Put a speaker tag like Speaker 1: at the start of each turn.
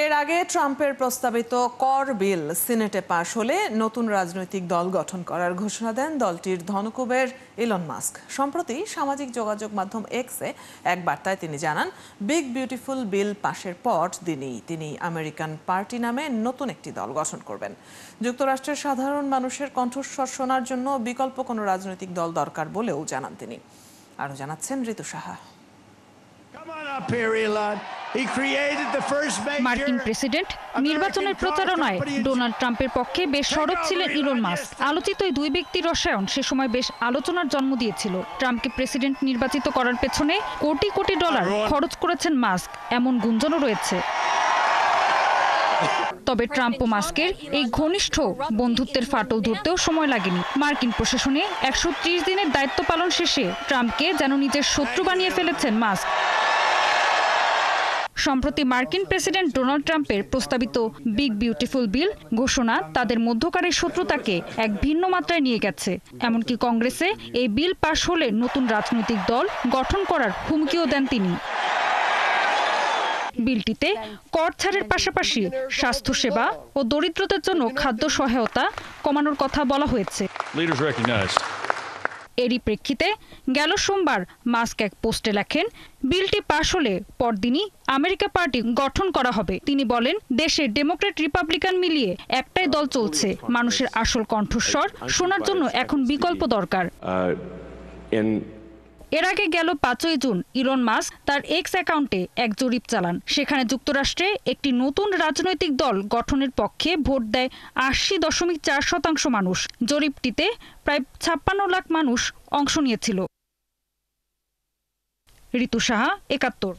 Speaker 1: এর আগে ট্রাম্পের প্রস্তাবিত কর বিল সিনেটে পাশ হলে নতুন রাজনৈতিক দল গঠন করার ঘোষণা দেন দলটির ধনকুবের ইলন মাস্ক। সম্প্রতি সামাজিক যোগাযোগ মাধ্যম এক্সে এক বার্তায় তিনি জানান, বিগ বিউটিফুল বিল পাশের পর তিনি আমেরিকান পার্টি নামে নতুন একটি দল গঠন করবেন। যুক্তরাষ্ট্রের সাধারণ মানুষের কণ্ঠস্বর শোনার জন্য বিকল্প কোনো রাজনৈতিক দল দরকার বলেও জানান তিনি। আরও জানাচ্ছেন ঋতু সাহা।
Speaker 2: মার্কিন প্রেসিডেন্ট নির্বাচনের প্রচারণায় ডোনাল্ড ট্রাম্পের পক্ষে বেশ সরব ছিলেন ইলন মাস্ক। আলোচিত এই দুই ব্যক্তির রসায়ন সে সময় বেশ আলোচনার জন্ম দিয়েছিল। ট্রাম্পকে প্রেসিডেন্ট নির্বাচিত করার পেছনে কোটি কোটি ডলার খরচ করেছেন মাস্ক, এমন গুঞ্জনও রয়েছে। তবে ট্রাম্প ও মাস্কের এই ঘনিষ্ঠ বন্ধুত্বের ফাটল ধরতেও সময় লাগেনি। মার্কিন প্রশাসনে 130 দিনের দায়িত্ব পালন শেষে ট্রাম্পকে যেন নিজের শত্রু বানিয়ে ফেলেছেন মাস্ক। সম্প্রতি মার্কিন প্রেসিডেন্ট ডোনাল্ড ট্রাম্পের প্রস্তাবিত বিগ বিউটিফুল বিল ঘোষণা তাদের মধ্যকারের শত্রুতাকে এক ভিন্ন মাত্রায় নিয়ে গেছে। এমনকি কংগ্রেসে এই বিল পাশ হলে নতুন রাজনৈতিক দল গঠন করার হুমকিও দেন তিনি। বিলটিতে কর ছাড়ের পাশাপাশি স্বাস্থ্যসেবা ও দরিদ্রদের জন্য খাদ্য সহায়তা কমানোর কথা বলা হয়েছে। এরই প্রেক্ষিতে গেল সোমবার মাস্ক এক পোস্টে লেখেন, বিলটি পাশ হলে পরদিনই আমেরিকা পার্টি গঠন করা হবে। তিনি বলেন, দেশে ডেমোক্রেট রিপাবলিকান মিলিয়ে একটাই দল চলছে। মানুষের আসল কণ্ঠস্বর শোনার জন্য এখন বিকল্প দরকার। এর আগে গেল 5ই জুন ইলন মাস্ক তার এক্স অ্যাকাউন্টে এক জরিপ চালান। সেখানে যুক্তরাষ্ট্রে একটি নতুন রাজনৈতিক দল গঠনের পক্ষে ভোট দেয় 80.4% মানুষ। জরিপটিতে প্রায় 56 লাখ মানুষ অংশ নিয়েছিল। ঋতু সাহা, 71।